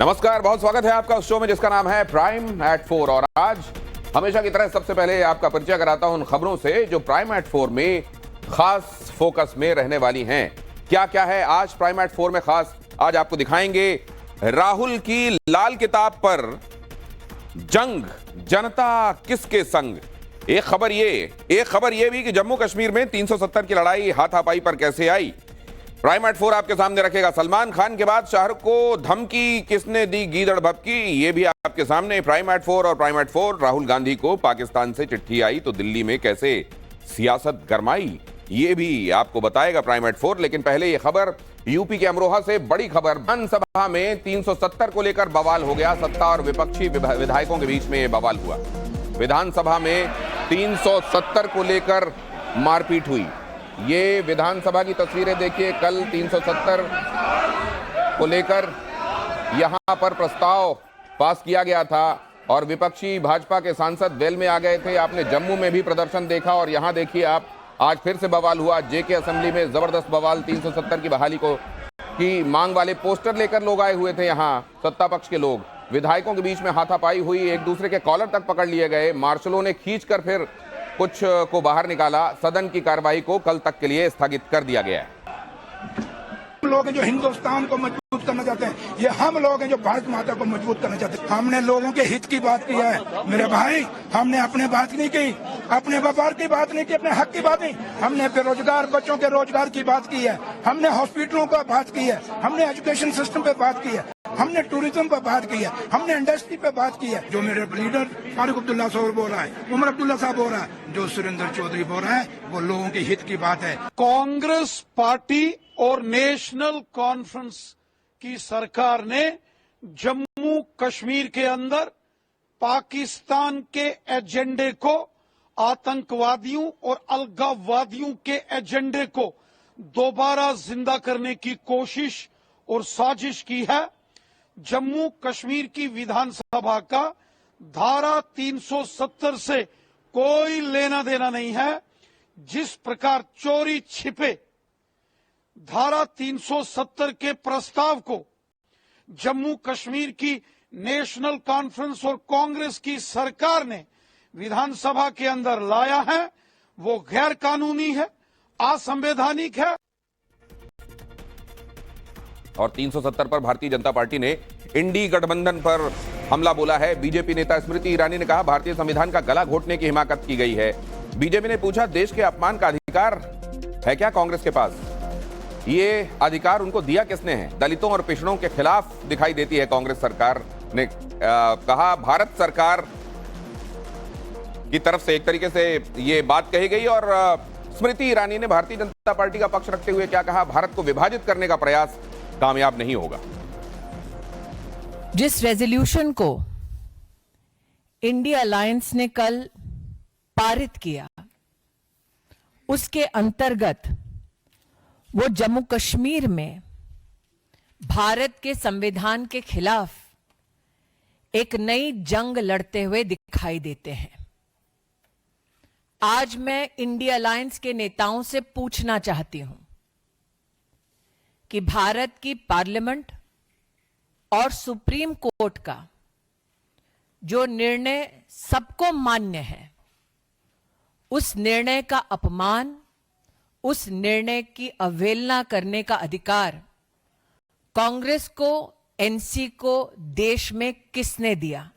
नमस्कार, बहुत स्वागत है आपका उस शो में जिसका नाम है प्राइम एट 4। और आज हमेशा की तरह सबसे पहले आपका परिचय कराता हूं उन खबरों से जो प्राइम एट 4 में खास फोकस में रहने वाली हैं। क्या क्या है आज प्राइम एट 4 में खास, आज आपको दिखाएंगे राहुल की लाल किताब पर जंग, जनता किसके संग। एक खबर ये भी कि जम्मू कश्मीर में 370 की लड़ाई हाथापाई पर कैसे आई। प्राइम एट 4 आपके सामने रखेगा सलमान खान के बाद शाहरुख को धमकी किसने दी, गीदड़ भभकी, ये भी आपके सामने प्राइम एट 4। और प्राइम एट 4 राहुल गांधी को पाकिस्तान से चिट्ठी आई तो दिल्ली में कैसे सियासत गरमाई, ये भी आपको बताएगा प्राइम एट 4। लेकिन पहले ये खबर यूपी के अमरोहा से, बड़ी खबर। विधानसभा में 370 को लेकर बवाल हो गया, सत्ता और विपक्षी विधायकों के बीच में ये बवाल हुआ। विधानसभा में 370 को लेकर मारपीट हुई। ये विधानसभा की तस्वीरें देखिए, कल 370 को लेकर यहां पर प्रस्ताव पास किया गया था और विपक्षी भाजपा के सांसद वेल में आ गए थे। आपने जम्मू में भी प्रदर्शन देखा और यहां देखिए आप, आज फिर से बवाल हुआ। जेके असेंबली में जबरदस्त बवाल, 370 की बहाली की मांग वाले पोस्टर लेकर लोग आए हुए थे। यहां सत्ता पक्ष के लोग, विधायकों के बीच में हाथापाई हुई, एक दूसरे के कॉलर तक पकड़ लिए गए। मार्शलों ने खींचकर फिर कुछ को बाहर निकाला। सदन की कार्रवाई को कल तक के लिए स्थगित कर दिया गया है। लोग हैं जो हिंदुस्तान को मजबूत करना चाहते हैं, ये हम लोग हैं जो भारत माता को मजबूत करना चाहते हैं। हमने लोगों के हित की बात की है मेरे भाई, हमने अपने बात नहीं की, अपने व्यापार की बात नहीं की, अपने हक की बात नहीं। हमने बेरोजगार बच्चों के रोजगार की बात की है, हमने हॉस्पिटलों का बात की है, हमने एजुकेशन सिस्टम पे बात की है, हमने टूरिज्म पर बात की है, हमने इंडस्ट्री पे बात की है। जो मेरे लीडर फारूक अब्दुल्ला साहब बोल रहा है, उमर अब्दुल्ला साहब बोल रहा है, जो सुरेंद्र चौधरी बोल रहा है, वो लोगों के हित की बात है। कांग्रेस पार्टी और नेशनल कॉन्फ्रेंस की सरकार ने जम्मू कश्मीर के अंदर पाकिस्तान के एजेंडे को, आतंकवादियों और अलगाववादियों के एजेंडे को दोबारा जिंदा करने की कोशिश और साजिश की है। जम्मू कश्मीर की विधानसभा का धारा 370 से कोई लेना देना नहीं है। जिस प्रकार चोरी छिपे धारा 370 के प्रस्ताव को जम्मू कश्मीर की नेशनल कॉन्फ्रेंस और कांग्रेस की सरकार ने विधानसभा के अंदर लाया है, वो गैर कानूनी है, असंवैधानिक है। और 370 पर भारतीय जनता पार्टी ने इंडी गठबंधन पर हमला बोला है। बीजेपी नेता स्मृति ईरानी ने कहा भारतीय संविधान का गला घोटने की हिमाकत की गई है। बीजेपी ने पूछा देश के अपमान का अधिकार है क्या कांग्रेस के पास, ये अधिकार उनको दिया किसने है। दलितों और पिछड़ों के खिलाफ दिखाई देती है कांग्रेस सरकार ने कहा। भारत सरकार की तरफ से एक तरीके से ये बात कही गई और स्मृति ईरानी ने भारतीय जनता पार्टी का पक्ष रखते हुए क्या कहा, भारत को विभाजित करने का प्रयास कामयाब नहीं होगा। जिस रेजोल्यूशन को इंडिया अलायंस ने कल पारित किया, उसके अंतर्गत वो जम्मू कश्मीर में भारत के संविधान के खिलाफ एक नई जंग लड़ते हुए दिखाई देते हैं। आज मैं इंडिया अलायंस के नेताओं से पूछना चाहती हूं कि भारत की पार्लियामेंट और सुप्रीम कोर्ट का जो निर्णय सबको मान्य है, उस निर्णय का अपमान, उस निर्णय की अवहेलना करने का अधिकार कांग्रेस को, एनसी को देश में किसने दिया।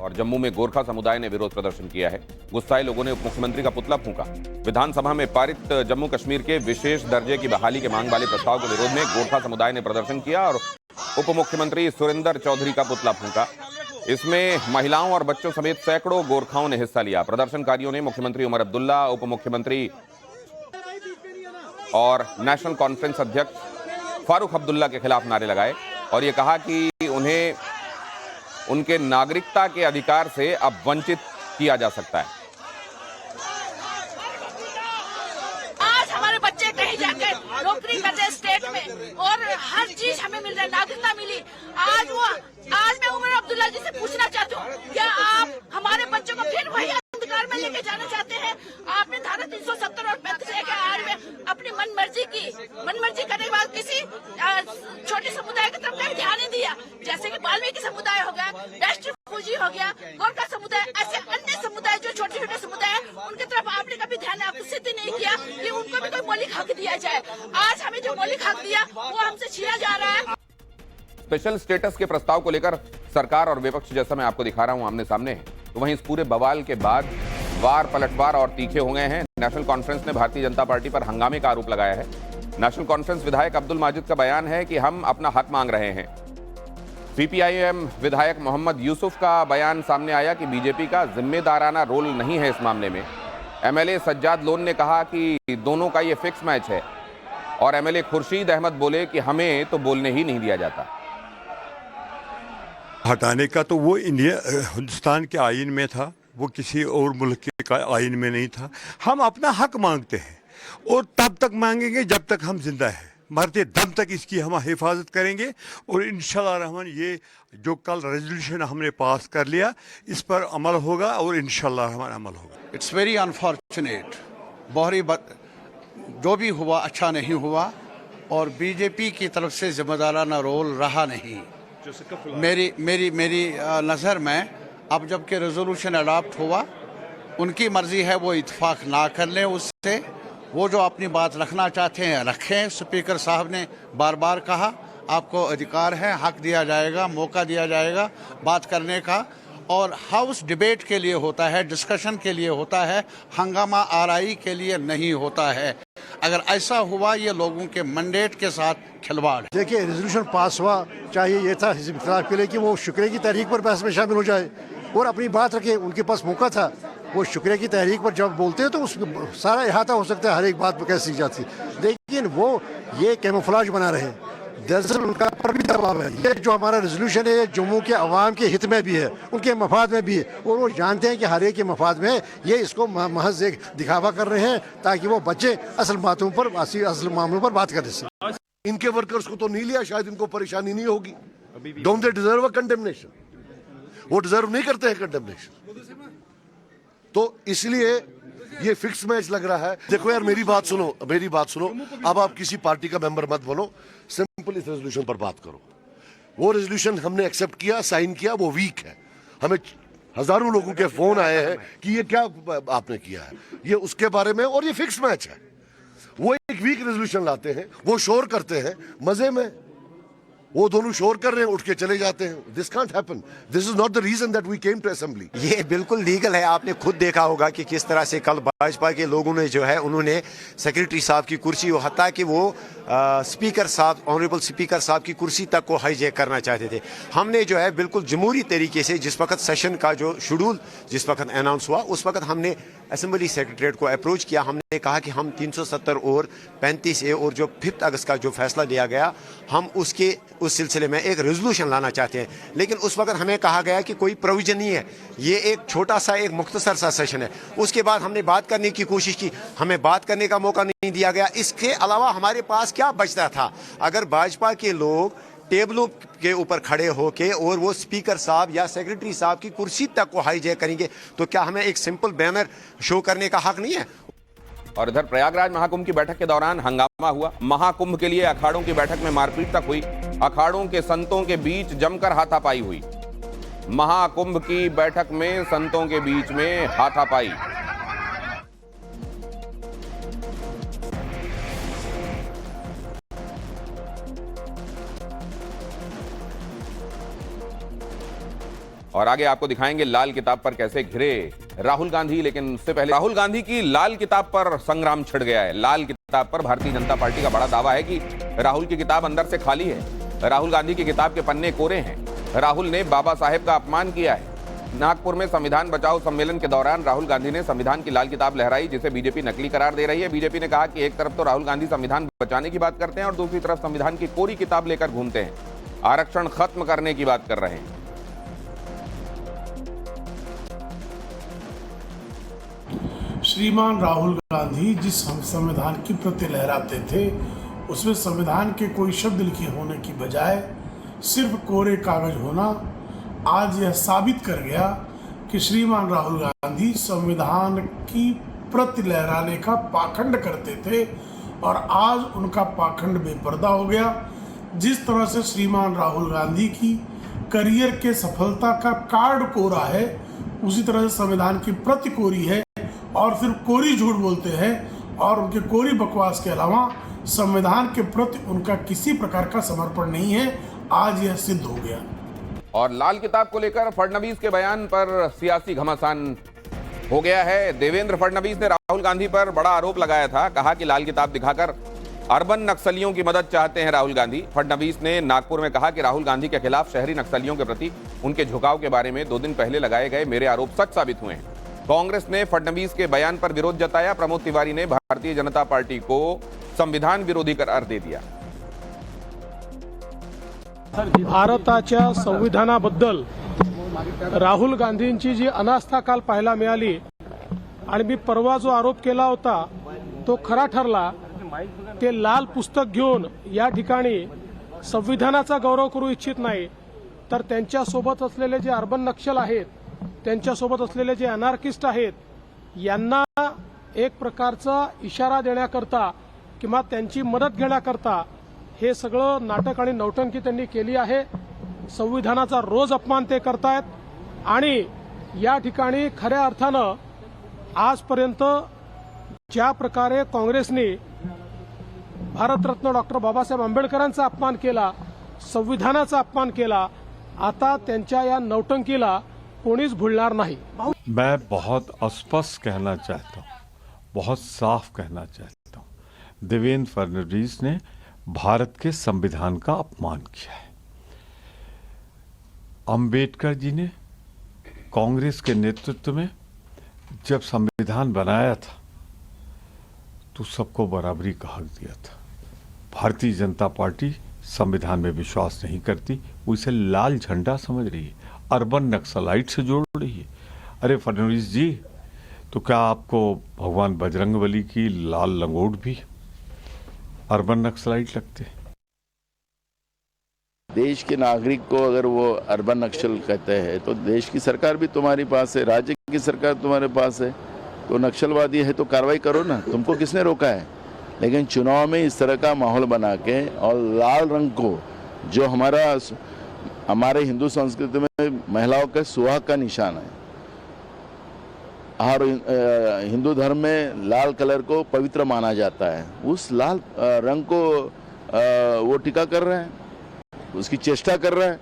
और जम्मू में गोरखा समुदाय ने विरोध प्रदर्शन किया है। गुस्साए लोगों ने उप मुख्यमंत्री का पुतला फूंका। विधानसभा में पारित जम्मू कश्मीर के विशेष दर्जे की बहाली की मांग वाले प्रस्ताव के विरोध में गोरखा समुदाय ने प्रदर्शन किया और उप मुख्यमंत्री सुरेंद्र चौधरी का पुतला फूंका। इसमें महिलाओं और बच्चों समेत सैकड़ों गोरखाओं ने हिस्सा लिया। प्रदर्शनकारियों ने मुख्यमंत्री उमर अब्दुल्ला, उप मुख्यमंत्री और नेशनल कॉन्फ्रेंस अध्यक्ष फारूक अब्दुल्ला के खिलाफ नारे लगाए और ये कहा कि उन्हें उनके नागरिकता के अधिकार से अब वंचित किया जा सकता है। आज हमारे बच्चे कहीं जाकर नौकरी करते हैं स्टेट में और हर चीज हमें मिल रहा है, नागरिकता मिली। आज मैं उमर अब्दुल्ला जी से पूछना चाहती हूँ, क्या आप हमारे बच्चों को फिर वही अंधकार में लेके जाना चाहते हैं? आपने धारा 370 और 35 के आड़ में अपनी मनमर्जी करने के बाद किसी छोटे समुदाय की तरफ ध्यान नहीं दिया। जैसे कि वाल्मीकि समुदाय हो गया, राष्ट्रीय फौजी हो गया, गोरखा समुदाय, ऐसे अन्य समुदाय जो छोटे छोटे समुदाय है, उनकी तरफ आपने कभी ध्यान आकर्षित नहीं किया कि उनको भी कोई मौलिक हक दिया जाए। आज हमें जो मौलिक हक दिया वो हमसे छीना जा रहा है। स्पेशल स्टेटस के प्रस्ताव को लेकर सरकार और विपक्ष, जैसा मैं आपको दिखा रहा हूं आमने सामने है, तो वहीं इस पूरे बवाल के बाद वार पलटवार और तीखे हो गए हैं। नेशनल कॉन्फ्रेंस ने भारतीय जनता पार्टी पर हंगामे का आरोप लगाया है। नेशनल कॉन्फ्रेंस विधायक अब्दुल माजिद का बयान है कि हम अपना हक मांग रहे हैं। सीपीआईएम विधायक मोहम्मद यूसुफ का बयान सामने आया कि बीजेपी का जिम्मेदाराना रोल नहीं है इस मामले में। एमएलए सज्जाद लोन ने कहा कि दोनों का ये फिक्स मैच है, और एमएलए खुर्शीद अहमद बोले कि हमें तो बोलने ही नहीं दिया जाता। हटाने का तो वो हिंदुस्तान के आइन में था, वो किसी और मुल्क के आइन में नहीं था। हम अपना हक मांगते हैं और तब तक मांगेंगे जब तक हम जिंदा हैं। मरते दम तक इसकी हम हिफाजत करेंगे और इंशाल्लाह रहमान ये जो कल रेजोल्यूशन हमने पास कर लिया इस पर अमल होगा और इंशाल्लाह रहमान अमल होगा। इट्स वेरी अनफॉर्चुनेट, जो भी हुआ अच्छा नहीं हुआ और बीजेपी की तरफ से जिम्मेदाराना रोल रहा नहीं। मेरी नज़र में अब जबकि रेजोल्यूशन अडॉप्ट हुआ, उनकी मर्जी है वो इत्तेफाक ना कर लें उससे, वो जो अपनी बात रखना चाहते हैं रखें। स्पीकर साहब ने बार बार कहा आपको अधिकार है, हक दिया जाएगा, मौका दिया जाएगा बात करने का, और हाउस डिबेट के लिए होता है, डिस्कशन के लिए होता है, हंगामा आराई के लिए नहीं होता है। अगर ऐसा हुआ ये लोगों के मैंडेट के साथ खिलवाड़ है। देखिए रेजोल्यूशन पास हुआ, चाहिए ये था हिज़्ब इख्तिलाफ के लिए कि वो शुक्रिया की तहरीक पर बहस में शामिल हो जाए और अपनी बात रखे। उनके पास मौका था, वो शुक्रिया की तहरीक पर जब बोलते हैं तो उसमें सारा इहाता हो सकता है, हर एक बात पर कैसी जाती, लेकिन वो ये कैमोफ्लेज बना रहे हैं। दरअसल उनका पर भी दबाव है। ये जो हमारा रेजोल्यूशन है जम्मू के अवाम के हित में भी है, उनके मफाद में भी है, और वो जानते हैं कि हर एक के मफाद में ये इसको महज एक दिखावा कर रहे हैं ताकि वो बच्चे असल बातों पर, असल मामलों पर बात कर सकें। इनके वर्कर्स को तो नहीं लिया, शायद इनको परेशानी नहीं होगी। Don't they deserve a condemnation? वो डिजर्व नहीं करते हैं कंडेमनेशन, तो इसलिए ये फिक्स मैच लग रहा है। देखो यार मेरी बात सुनो, अब आप किसी पार्टी का मेंबर मत बनो, सिंपल इस रेजोल्यूशन पर बात करो। वो रेजोल्यूशन हमने एक्सेप्ट किया, साइन किया, वो वीक है। हमें हजारों लोगों के फोन आए हैं कि ये क्या आपने किया है, ये उसके बारे में, और ये फिक्स मैच है। वो एक वीक रेजोल्यूशन लाते हैं, वो शोर करते हैं मजे में, वो दोनों शोर कर रहे हैं, उठ के चले जाते हैं। This can't happen, this is not the reason that we came to assembly. ये बिल्कुल लीगल है। आपने खुद देखा होगा कि किस तरह से कल भाजपा के लोगों ने जो है उन्होंने सेक्रेटरी साहब की कुर्सी, हत्ता कि वो स्पीकर साहब, ऑनरेबल स्पीकर साहब की कुर्सी तक को हाईजैक करना चाहते थे। हमने जो है बिल्कुल जमहूरी तरीके से, जिस वक्त सेशन का जो शेड्यूल जिस वक्त अनाउंस हुआ उस वक्त हमने असेंबली सेक्रेटरीट को अप्रोच किया। हमने कहा कि हम 370 और 35A और जो 5 अगस्त का जो फैसला लिया गया, हम उस सिलसिले में एक रेजोल्यूशन लाना चाहते हैं। लेकिन उस वक्त हमें कहा गया कि कोई प्रोविजन नहीं है, ये एक छोटा सा एक मुख्तसर सा सेशन है। उसके बाद हमने बात करने की कोशिश की, हमें बात करने का मौका नहीं दिया गया। इसके अलावा हमारे पास क्या बचता था? अगर भाजपा के लोग टेबलों के ऊपर खड़े होके और वो स्पीकर साहब या सेक्रेटरी साहब की कुर्सी तक को हाईजैक करेंगे, तो क्या हमें एक सिंपल बैनर शो करने का हक नहीं है? और इधर प्रयागराज महाकुंभ की बैठक के दौरान हंगामा हुआ। महाकुंभ के लिए अखाड़ों की बैठक में मारपीट तक हुई। अखाड़ों के संतों के बीच जमकर हाथापाई हुई। महाकुंभ की बैठक में संतों के बीच में हाथापाई। और आगे आपको दिखाएंगे लाल किताब पर कैसे घिरे राहुल गांधी। लेकिन उससे पहले राहुल गांधी की लाल किताब पर संग्राम छिड़ गया है। लाल किताब पर भारतीय जनता पार्टी का बड़ा दावा है कि राहुल की किताब अंदर से खाली है। राहुल गांधी की किताब के पन्ने कोरे हैं। राहुल ने बाबा साहेब का अपमान किया है। नागपुर में संविधान बचाओ सम्मेलन के दौरान राहुल गांधी ने संविधान की लाल किताब लहराई, जिसे बीजेपी नकली करार दे रही है। बीजेपी ने कहा कि एक तरफ तो राहुल गांधी संविधान बचाने की बात करते हैं और दूसरी तरफ संविधान की कोरी किताब लेकर घूमते हैं। आरक्षण खत्म करने की बात कर रहे हैं। श्रीमान राहुल गांधी जिस संविधान की प्रति लहराते थे उसमें संविधान के कोई शब्द लिखे होने की बजाय सिर्फ कोरे कागज होना आज यह साबित कर गया कि श्रीमान राहुल गांधी संविधान की प्रति लहराने का पाखंड करते थे और आज उनका पाखंड बेपर्दा हो गया। जिस तरह से श्रीमान राहुल गांधी की करियर के सफलता का कार्ड कोरा है, उसी तरह से संविधान की प्रति कोरी है और सिर्फ कोरी झूठ बोलते हैं और उनके कोरी बकवास के अलावा संविधान के प्रति उनका किसी प्रकार का समर्पण नहीं है। आज यह सिद्ध हो गया। और लाल किताब को लेकर फडणवीस के बयान पर सियासी घमासान हो गया है। देवेंद्र फडणवीस ने राहुल गांधी पर बड़ा आरोप लगाया था, कहा कि लाल किताब दिखाकर अर्बन नक्सलियों की मदद चाहते हैं राहुल गांधी। फडणवीस ने नागपुर में कहा कि राहुल गांधी के खिलाफ शहरी नक्सलियों के प्रति उनके झुकाव के बारे में 2 दिन पहले लगाए गए मेरे आरोप सच साबित हुए हैं। कांग्रेस ने फडणवीस के बयान पर विरोध जताया। प्रमोद तिवारी ने भारतीय जनता पार्टी को संविधान विरोधी करार दे दिया। भारताच्या संविधानाबद्दल राहुल गांधींची जी अनास्था काल पाहायला मिळाली आणि मी परवा जो आरोप केला होता तो खरा ठरला। ते लाल पुस्तक घेऊन या ठिकाणी संविधानाचा गौरव करू इच्छित नाही, तर त्यांच्यासोबत असलेले जे अर्बन नक्षल आहेत, त्यांच्यासोबत असलेले जे अनार्किस्ट आहेत, यांना एक प्रकारचा इशारा देण्याकरता किंवा त्यांची मदत घेण्याकरता हे सगळं नाटक आणि नौटंकी त्यांनी केली आहे। संविधानाचा रोज अपमान ते करतायत आणि या ठिकाणी खऱ्या अर्थानं आजपर्यंत ज्या प्रकारे काँग्रेसने भारतरत्न डॉक्टर बाबासाहेब आंबेडकरांचा अपमान केला, संविधानाचा अपमान केला, आता त्यांच्या या नौटंकीला कोणीच भूलणार नाही। मैं बहुत स्पष्ट कहना चाहता हूँ, बहुत साफ कहना चाहता हूँ, देवेंद्र फडणवीस ने भारत के संविधान का अपमान किया है। अंबेडकर जी ने कांग्रेस के नेतृत्व में जब संविधान बनाया था तो सबको बराबरी का हक दिया था। भारतीय जनता पार्टी संविधान में विश्वास नहीं करती, वो इसे लाल झंडा समझ रही है, अर्बन नक्सलाइट से जोड़ रही है। अरे फडणवीस जी, तो क्या आपको भगवान बजरंगबली की लाल लंगोट भी अर्बन नक्सलाइट लगते हैं? देश के नागरिक को अगर वो अर्बन नक्सल कहते हैं तो देश की सरकार भी तुम्हारे पास है, राज्य की सरकार तुम्हारे पास है, तो नक्सलवादी है तो कार्रवाई करो ना, तुमको किसने रोका है? लेकिन चुनाव में इस तरह का माहौल बना के और लाल रंग को जो हमारे हिंदू संस्कृति में महिलाओं के सुहाग का निशान है, और हिंदू धर्म में लाल कलर को पवित्र माना जाता है, उस लाल रंग को वो टीका कर रहे हैं, उसकी चेष्टा कर रहे हैं।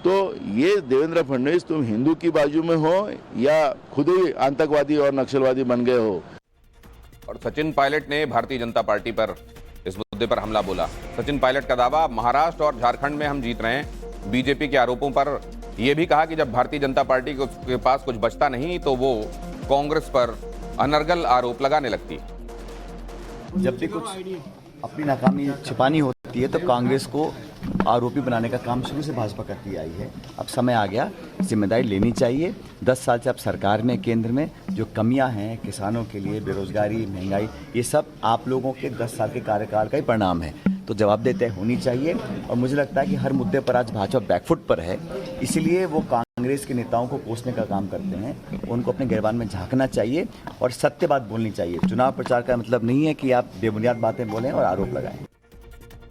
तो ये देवेंद्र फडणवीस, तुम हिंदू की बाजू में हो या खुद ही आतंकवादी और नक्सलवादी बन गए हो? और सचिन पायलट ने भारतीय जनता पार्टी पर इस मुद्दे पर हमला बोला। सचिन पायलट का दावा, महाराष्ट्र और झारखंड में हम जीत रहे हैं। बीजेपी के आरोपों पर यह भी कहा कि जब भारतीय जनता पार्टी के पास कुछ बचता नहीं तो वो कांग्रेस पर अनर्गल आरोप लगाने लगती। जब भी कुछ अपनी नाकामी छिपानी होती है तो कांग्रेस को आरोपी बनाने का काम शुरू से भाजपा करती आई है। अब समय आ गया, जिम्मेदारी लेनी चाहिए। 10 साल से अब सरकार में, केंद्र में जो कमियां हैं किसानों के लिए, बेरोजगारी, महंगाई, ये सब आप लोगों के 10 साल के कार्यकाल का ही परिणाम है। तो जवाबदेही होनी चाहिए और मुझे लगता है कि हर मुद्दे पर आज भाजपा बैकफुट पर है, इसलिए वो कांग्रेस के नेताओं को कोसने का काम करते हैं। उनको अपने गिरबान में झांकना चाहिए और सत्य बात बोलनी चाहिए। चुनाव प्रचार का मतलब नहीं है कि आप बेबुनियाद बातें बोलें और आरोप लगाएं।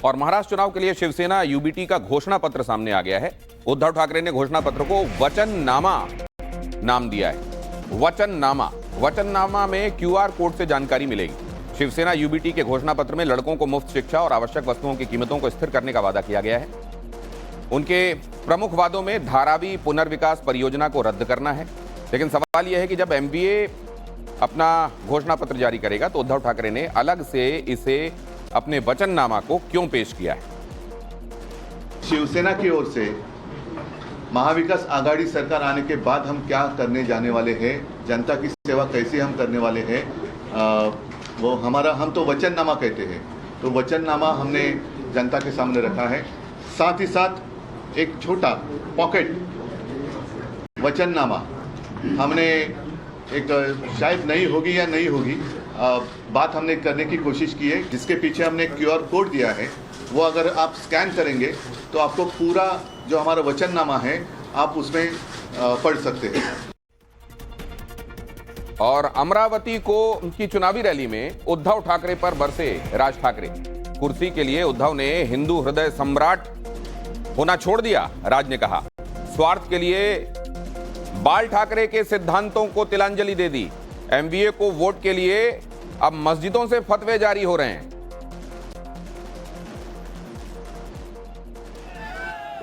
और महाराष्ट्र चुनाव के लिए शिवसेना यूबीटी का घोषणा पत्र सामने आ गया है। उद्धव ठाकरे ने घोषणा पत्र को वचननामा नाम दिया है। वचननामा में क्यूआर कोड से जानकारी मिलेगी। शिवसेना यूबीटी के घोषणा पत्र में लड़कों को मुफ्त शिक्षा और आवश्यक वस्तुओं की कीमतों को स्थिर करने का वादा किया गया है। उनके प्रमुख वादों में धारावी पुनर्विकास परियोजना को रद्द करना है। लेकिन सवाल यह है कि जब एमबीए अपना घोषणा पत्र जारी करेगा तो उद्धव ठाकरे ने अलग से इसे अपने वचननामा को क्यों पेश किया है? शिवसेना की ओर से महाविकास आघाड़ी सरकार आने के बाद हम क्या करने जाने वाले हैं, जनता की सेवा कैसे हम करने वाले हैं, वो हम तो वचननामा कहते हैं। तो वचननामा हमने जनता के सामने रखा है। साथ ही साथ एक छोटा पॉकेट वचननामा हमने एक शायद नहीं होगी या नहीं होगी बात हमने करने की कोशिश की है, जिसके पीछे हमने क्यूआर कोड दिया है। वो अगर आप स्कैन करेंगे तो आपको पूरा जो हमारा वचननामा है आप उसमें पढ़ सकते हैं। और अमरावती को उनकी चुनावी रैली में उद्धव ठाकरे पर बरसे राज ठाकरे। कुर्सी के लिए उद्धव ने हिंदू हृदय सम्राट होना छोड़ दिया, राज ने कहा। स्वार्थ के लिए बाल ठाकरे के सिद्धांतों को तिलांजलि दे दी। एमवीए को वोट के लिए अब मस्जिदों से फतवे जारी हो रहे हैं।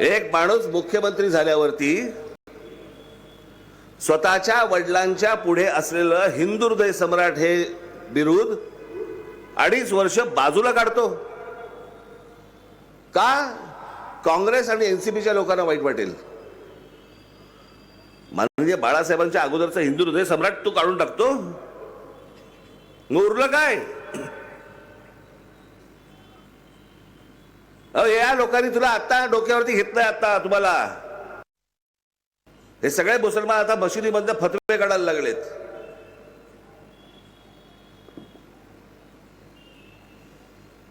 एक माणूस मुख्यमंत्री झाल्यावरती स्वतःच्या वडिलांच्या पुढे असलेलं हिंदू हृदय सम्राट हे बिरुद 2.5 वर्ष बाजूला काढतो का? काँग्रेस आणि एनसीपीच्या लोकांना वाईट वाटेल म्हणजे बाळासाहेबांच्या अगोदरचा हिंदू हृदय सम्राट तू काढून टाकतो, मग उरलं काय? या लोकांनी तुला आता डोक्यावरती घेतलंय, आता तुम्हाला हे सगळे मुसलमान आता मशिदीमधून फतवे काढायला लागलेत।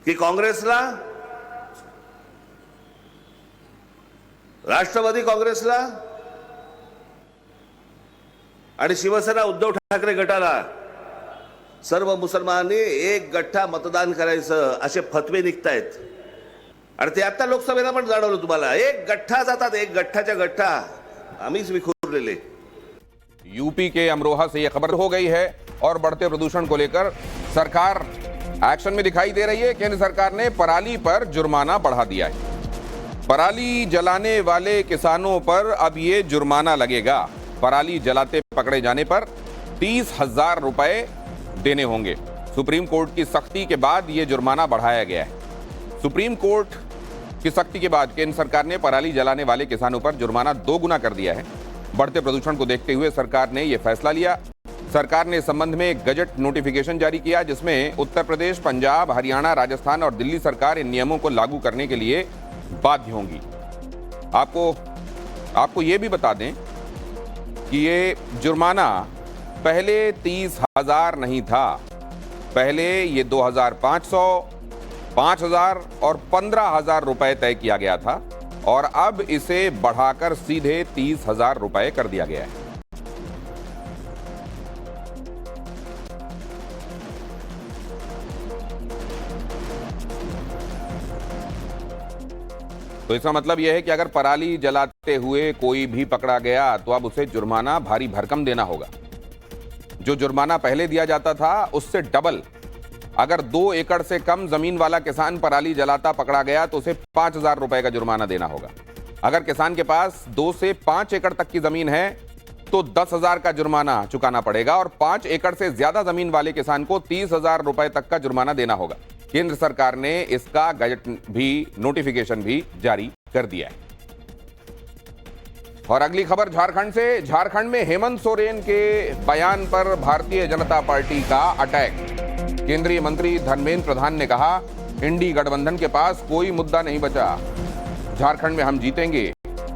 की काँग्रेसला, राष्ट्रवादी काँग्रेसला आणि शिवसेना उद्धव ठाकरे गटाला सर्व मुसलमानांनी एक गठ्ठा मतदान करायचं असे फतवे निघतायत आणि ते आता लोकसभेला पण जाणवलं तुम्हाला। एक गठ्ठा जातात, एक गठ्ठाच्या गठ्ठा आम्हीच विखुरलेले। यूपी के अमरोहा से यह खबर हो गई है और बढ़ते प्रदूषण को लेकर सरकार एक्शन में दिखाई दे रही है। केंद्र सरकार ने पराली पर जुर्माना बढ़ा दिया है। पराली जलाने वाले किसानों पर अब ये जुर्माना लगेगा। पराली जलाते पकड़े जाने पर 30,000 रुपए देने होंगे। सुप्रीम कोर्ट की सख्ती के बाद यह जुर्माना बढ़ाया गया है। सुप्रीम कोर्ट की सख्ती के बाद केंद्र सरकार ने पराली जलाने वाले किसानों पर जुर्माना 2 गुना कर दिया है। बढ़ते प्रदूषण को देखते हुए सरकार ने यह फैसला लिया। सरकार ने इस संबंध में एक गजट नोटिफिकेशन जारी किया जिसमें उत्तर प्रदेश, पंजाब, हरियाणा, राजस्थान और दिल्ली सरकार इन नियमों को लागू करने के लिए बाध्य होंगी। आपको ये भी बता दें कि ये जुर्माना पहले 30,000 नहीं था। पहले ये 2,500, 5,000 और 15,000 रुपए तय किया गया था और अब इसे बढ़ाकर सीधे 30,000 रुपए कर दिया गया है। तो इसका मतलब यह है कि अगर पराली जलाते हुए कोई भी पकड़ा गया तो अब उसे जुर्माना भारी भरकम देना होगा। जो जुर्माना पहले दिया जाता था उससे डबल। अगर 2 एकड़ से कम जमीन वाला किसान पराली जलाता पकड़ा गया तो उसे 5,000 रुपए का जुर्माना देना होगा। अगर किसान के पास 2 से 5 एकड़ तक की जमीन है तो 10,000 का जुर्माना चुकाना पड़ेगा और 5 एकड़ से ज्यादा जमीन वाले किसान को 30,000 रुपए तक का जुर्माना देना होगा। केंद्र सरकार ने इसका गजट भी, नोटिफिकेशन भी जारी कर दिया है। और अगली खबर झारखंड से। झारखंड में हेमंत सोरेन के बयान पर भारतीय जनता पार्टी का अटैक। केंद्रीय मंत्री धर्मेंद्र प्रधान ने कहा, इंडी गठबंधन के पास कोई मुद्दा नहीं बचा। झारखंड में हम जीतेंगे,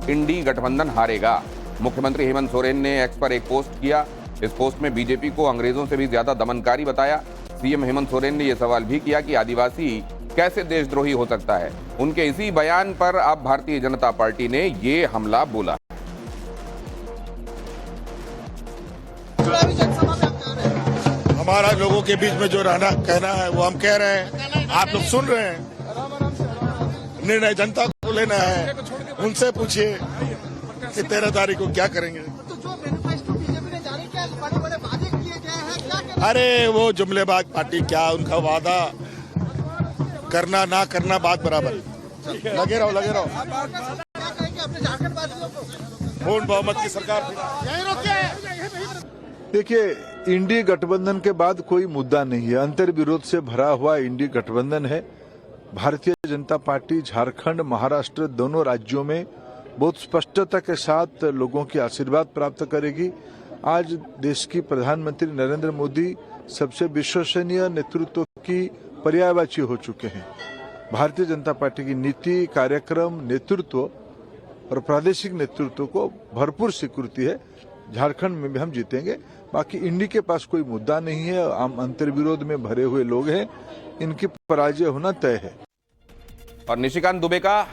इंडी गठबंधन हारेगा। मुख्यमंत्री हेमंत सोरेन ने एक्स पर एक पोस्ट किया। इस पोस्ट में बीजेपी को अंग्रेजों से भी ज्यादा दमनकारी बताया। सीएम हेमंत सोरेन ने यह सवाल भी किया कि आदिवासी कैसे देशद्रोही हो सकता है। उनके इसी बयान पर अब भारतीय जनता पार्टी ने ये हमला बोला। हमारा लोगों के बीच में जो कहना है वो हम कह रहे हैं, आप लोग सुन रहे हैं। निर्णय जनता को लेना है, उनसे पूछिए कि 13 तारीख को क्या करेंगे। अरे वो जुमलेबाज पार्टी, क्या उनका वादा करना ना करना बात बराबर। लगे रहो। पूर्ण बहुमत की सरकार। देखिए, इंडी गठबंधन के बाद कोई मुद्दा नहीं है। अंतर विरोध से भरा हुआ इंडी गठबंधन है। भारतीय जनता पार्टी झारखंड, महाराष्ट्र दोनों राज्यों में बहुत स्पष्टता के साथ लोगों की आशीर्वाद प्राप्त करेगी। आज देश की प्रधानमंत्री नरेंद्र मोदी सबसे विश्वसनीय नेतृत्व की पर्यायवाची हो चुके हैं। भारतीय जनता पार्टी की नीति, कार्यक्रम, नेतृत्व और प्रादेशिक नेतृत्व को भरपूर स्वीकृति है। झारखंड में भी हम जीतेंगे। बाकी इंडी के पास कोई मुद्दा नहीं है। हम अंतर्विरोध में भरे हुए लोग हैं, इनकी पराजय होना तय है। और निशिकांत दुबे का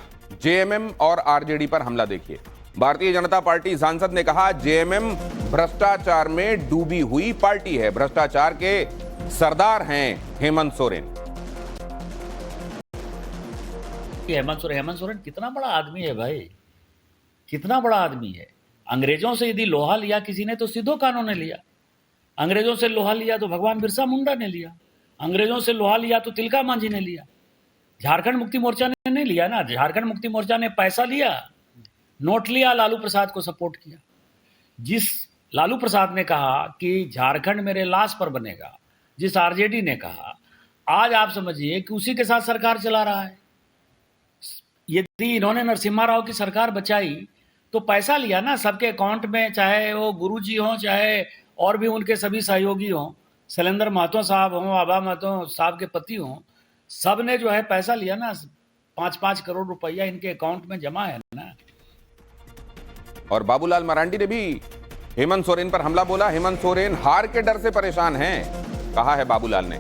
जेएमएम और आरजेडी पर हमला देखिए। भारतीय जनता पार्टी सांसद ने कहा, जेएमएम भ्रष्टाचार में डूबी हुई पार्टी है। भ्रष्टाचार के सरदार हैं हेमंत सोरेन। हेमंत सोरेन कितना बड़ा आदमी है भाई। कितना बड़ा आदमी है। अंग्रेजों से यदि लोहा लिया किसी ने तो सिद्धो कानून ने लिया, अंग्रेजों से लोहा लिया तो भगवान बिरसा मुंडा ने लिया, अंग्रेजों से लोहा लिया तो तिलका मांझी ने लिया। झारखंड मुक्ति मोर्चा ने नहीं लिया ना। झारखंड मुक्ति मोर्चा ने पैसा लिया, नोट लिया, लालू प्रसाद को सपोर्ट किया। जिस लालू प्रसाद ने कहा कि झारखंड मेरे लाश पर बनेगा, जिस आरजेडी ने कहा, आज आप समझिए कि उसी के साथ सरकार चला रहा है। यदि इन्होंने नरसिम्हा राव की सरकार बचाई तो पैसा लिया ना सबके अकाउंट में, चाहे वो गुरुजी हों, चाहे और भी उनके सभी सहयोगी हों, शैलेंद्र महतो साहब हों, आबा महतो साहब के पति हों, सब ने जो है पैसा लिया ना। 5-5 करोड़ रुपया इनके अकाउंट में जमा है ना। और बाबूलाल मरांडी ने भी हेमंत सोरेन पर हमला बोला। हेमंत सोरेन हार के डर से परेशान हैं, कहा है बाबूलाल ने।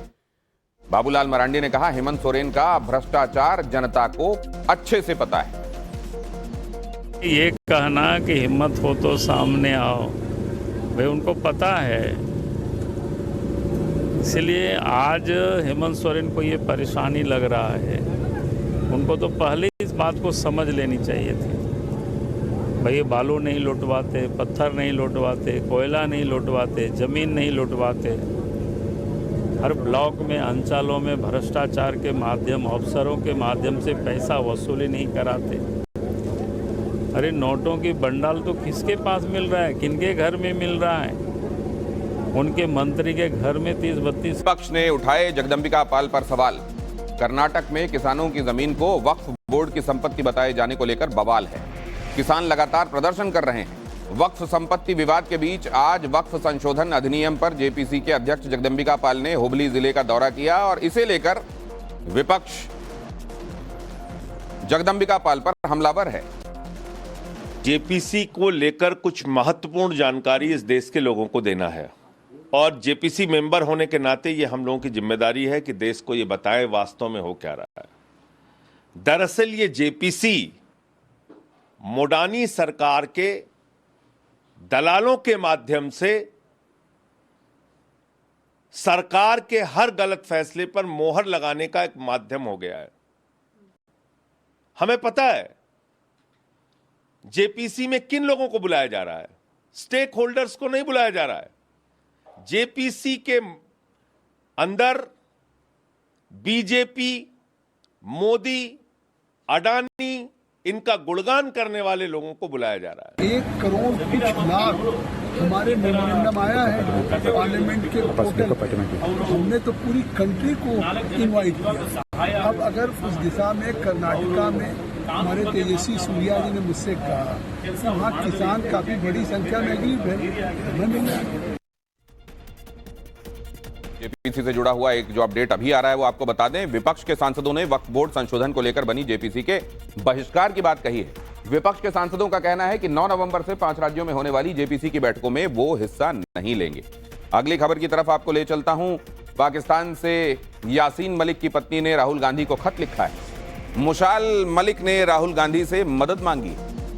बाबूलाल मरांडी ने कहा हेमंत सोरेन का भ्रष्टाचार जनता को अच्छे से पता है। ये कहना कि हिम्मत हो तो सामने आओ, भाई उनको पता है, इसलिए आज हेमंत सोरेन को ये परेशानी लग रहा है। उनको तो पहले इस बात को समझ लेनी चाहिए थी। भाई ये बालू नहीं लुटवाते, पत्थर नहीं लुटवाते, कोयला नहीं लुटवाते, जमीन नहीं लुटवाते, हर ब्लॉक में, अंचलों में भ्रष्टाचार के माध्यम, अफसरों के माध्यम से पैसा वसूली नहीं कराते। अरे नोटों की बंडल तो किसके पास मिल रहा है, किनके घर में मिल रहा है? उनके मंत्री के घर में 30-32। पक्ष ने उठाए जगदम्बिका पाल पर सवाल। कर्नाटक में किसानों की जमीन को वक्फ बोर्ड की संपत्ति बताए जाने को लेकर बवाल है। किसान लगातार प्रदर्शन कर रहे हैं। वक्फ संपत्ति विवाद के बीच आज वक्फ संशोधन अधिनियम पर जेपीसी के अध्यक्ष जगदम्बिका पाल ने हुबली जिले का दौरा किया और इसे लेकर विपक्ष जगदम्बिका पाल पर हमलावर है। जेपीसी को लेकर कुछ महत्वपूर्ण जानकारी इस देश के लोगों को देना है और जेपीसी मेंबर होने के नाते ये हम लोगों की जिम्मेदारी है कि देश को ये बताएं वास्तव में हो क्या रहा है। दरअसल ये जेपीसी मोडानी सरकार के दलालों के माध्यम से सरकार के हर गलत फैसले पर मोहर लगाने का एक माध्यम हो गया है। हमें पता है जेपीसी में किन लोगों को बुलाया जा रहा है, स्टेक होल्डर्स को नहीं बुलाया जा रहा है। जेपीसी के अंदर बीजेपी, मोदी, अडानी, इनका गुणगान करने वाले लोगों को बुलाया जा रहा है। 1 करोड़ कुछ लाख हमारे मेमोरेंडम आया है पार्लियामेंट के पोर्टल पर। हमने तो पूरी कंट्री को इनवाइट किया। अब अगर उस दिशा में कर्नाटका में हमारे तेजस्वी सूर्या जी ने मुझसे कहा वहाँ किसान काफी बड़ी संख्या में गरीब। जेपीसी से जुड़ा हुआ एक जो अपडेट अभी आ रहा है वो आपको बता दें। विपक्ष के सांसदों ने वक्फ बोर्ड संशोधन को लेकर बनी जेपीसी के बहिष्कार की बात कही है। विपक्ष के सांसदों का कहना है कि 9 नवंबर से 5 राज्यों में होने वाली जेपीसी की बैठकों में वो हिस्सा नहीं लेंगे। अगली खबर की तरफ आपको ले चलता हूं। पाकिस्तान से यासीन मलिक की पत्नी ने राहुल गांधी को खत लिखा है। मुशाल मलिक ने राहुल गांधी से मदद मांगी।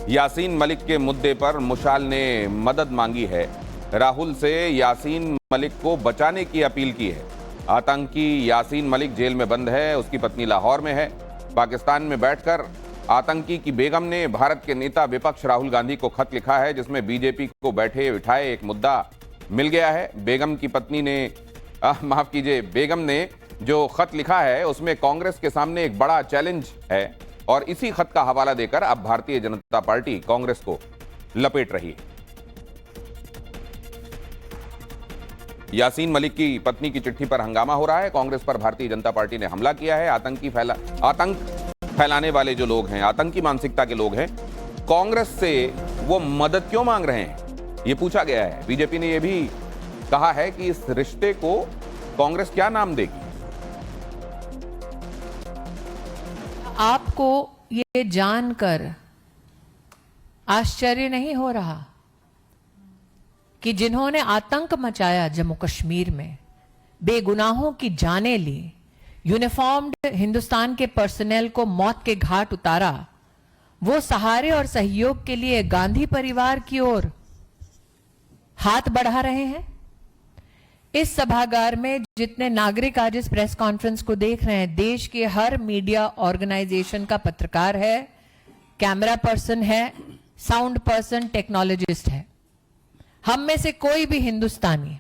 यासीन मलिक के मुद्दे पर मुशाल ने मदद मांगी है। राहुल से यासीन मलिक को बचाने की अपील की है। आतंकी यासीन मलिक जेल में बंद है, उसकी पत्नी लाहौर में है। पाकिस्तान में बैठकर आतंकी की बेगम ने भारत के नेता विपक्ष राहुल गांधी को खत लिखा है, जिसमें बीजेपी को बैठे बिठाए एक मुद्दा मिल गया है। बेगम की पत्नी ने माफ कीजिए, बेगम ने जो खत लिखा है उसमें कांग्रेस के सामने एक बड़ा चैलेंज है और इसी खत का हवाला देकर अब भारतीय जनता पार्टी कांग्रेस को लपेट रही है। यासीन मलिक की पत्नी की चिट्ठी पर हंगामा हो रहा है। कांग्रेस पर भारतीय जनता पार्टी ने हमला किया है। आतंक फैलाने वाले जो लोग हैं, आतंकी मानसिकता के लोग हैं, कांग्रेस से वो मदद क्यों मांग रहे हैं, ये पूछा गया है। बीजेपी ने यह भी कहा है कि इस रिश्ते को कांग्रेस क्या नाम देगी। आपको ये जानकर आश्चर्य नहीं हो रहा कि जिन्होंने आतंक मचाया जम्मू कश्मीर में, बेगुनाहों की जानें ली, यूनिफॉर्म्ड हिंदुस्तान के पर्सनेल को मौत के घाट उतारा, वो सहारे और सहयोग के लिए गांधी परिवार की ओर हाथ बढ़ा रहे हैं। इस सभागार में जितने नागरिक आज इस प्रेस कॉन्फ्रेंस को देख रहे हैं, देश के हर मीडिया ऑर्गेनाइजेशन का पत्रकार है, कैमरा पर्सन है, साउंड पर्सन, टेक्नोलॉजिस्ट है। हम में से कोई भी हिंदुस्तानी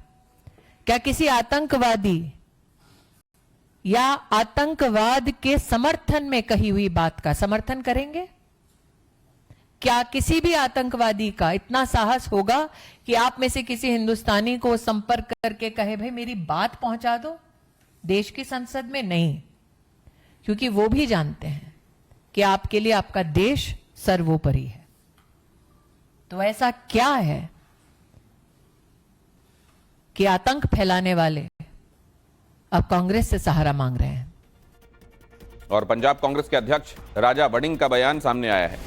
क्या किसी आतंकवादी या आतंकवाद के समर्थन में कही हुई बात का समर्थन करेंगे? क्या किसी भी आतंकवादी का इतना साहस होगा कि आप में से किसी हिंदुस्तानी को संपर्क करके कहे भाई मेरी बात पहुंचा दो देश की संसद में? नहीं, क्योंकि वो भी जानते हैं कि आपके लिए आपका देश सर्वोपरि है। तो ऐसा क्या है कि आतंक फैलाने वाले अब कांग्रेस से सहारा मांग रहे हैं? और पंजाब कांग्रेस के अध्यक्ष राजा वड़िंग का बयान सामने आया है।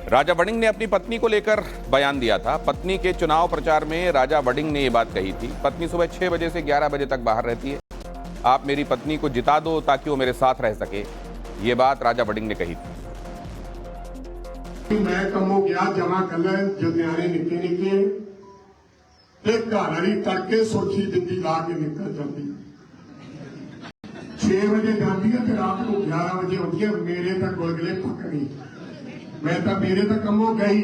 राजा वड़िंग ने अपनी पत्नी को लेकर बयान दिया था। पत्नी के चुनाव प्रचार में राजा वड़िंग ने यह बात कही थी। पत्नी सुबह 6 बजे से 11 बजे तक बाहर रहती है। आप मेरी पत्नी को जिता दो ताकि वो मेरे साथ रह सके, ये बात राजा वड़िंग ने कही थी। मैं कमो गया जमा कर जब न्याणे निके निके घारी तड़के सुर्खी दिंदी ला के निकल जाती 6 बजे जाती है तो रात को 11 बजे उठ के मेरे तक गुलगुले पक नहीं। मैं तो मेरे तक कमो गई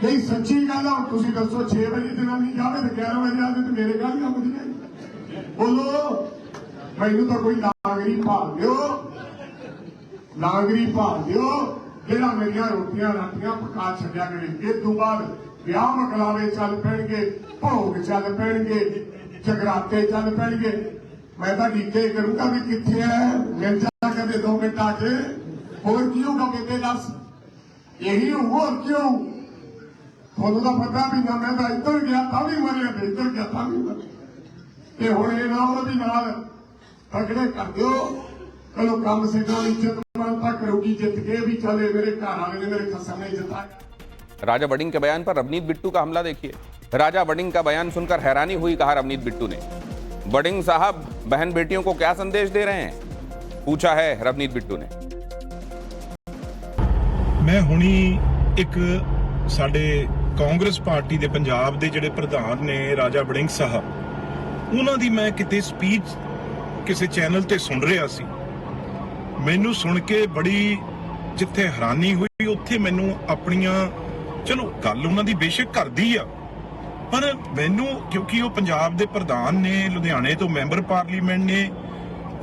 नहीं। सच्ची गल है। तुम दसो 6 बजे जनानी जाए तो 11 बजे आते तो मेरे गालियां बजने। बोलो मैनू तो कोई लांगरी भाल दो, लांगरी भाल दो जेड़ा मेरिया रोटियां राटियां पका छड्या करे। इस तो बाद ब्याह मकलावे चल पैणगे, भोग चल पैणगे, जगराते चल पैणगे। मैं तो डीके करूंगा भी कित्थे है, मिल जा कदे 2 मिनट आके। होर की होगा बेटे दस, यही होर क्यों? थोड़ा तो पता भी ना। मैं तो इधर गया था भी मरिया, इधर गया था भी मरिया। ये हुण ये ना हो भी नाल तगड़े कर दो। चलो कम से कम इज्जत मानता करोगी जित के भी चले। मेरे घर वाले ने मेरे खसम ने जिताया। राजा वड़िंग के बयान पर रवनीत बिट्टू का हमला देखिए। राजा वड़िंग का बयान सुनकर हैरानी हुई, कहा रवनीत बिट्टू ने। वड़िंग साहब बहन बेटियों को क्या संदेश दे रहे हैं, पूछा है रवनीत बिट्टू ने। मैं हुणी एक साडे कांग्रेस पार्टी दे पंजाब दे जिहड़े प्रधान ने राजा वड़िंग साहब, उन्हां दी मैं किते स्पीच किसी चैनल ते सुन रहा सी। मैनू सुन के बड़ी जिथे हैरानी हुई उत्थे मैनू अपनियां, चलो गल उन्हां दी बेशक करदी आ, पर मैनू क्योंकि वो पंजाब दे प्रधान ने, लुधियाने तो मैंबर पार्लीमेंट ने,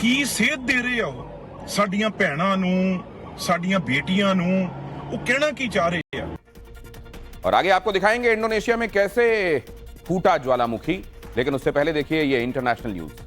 की सेध दे रहे आ साडियां भैणां नूं, साडियां बेटियां नूं, वो कहना की चाह रहे हैं। और आगे आपको दिखाएंगे इंडोनेशिया में कैसे फूटा ज्वालामुखी, लेकिन उससे पहले देखिए ये इंटरनेशनल न्यूज।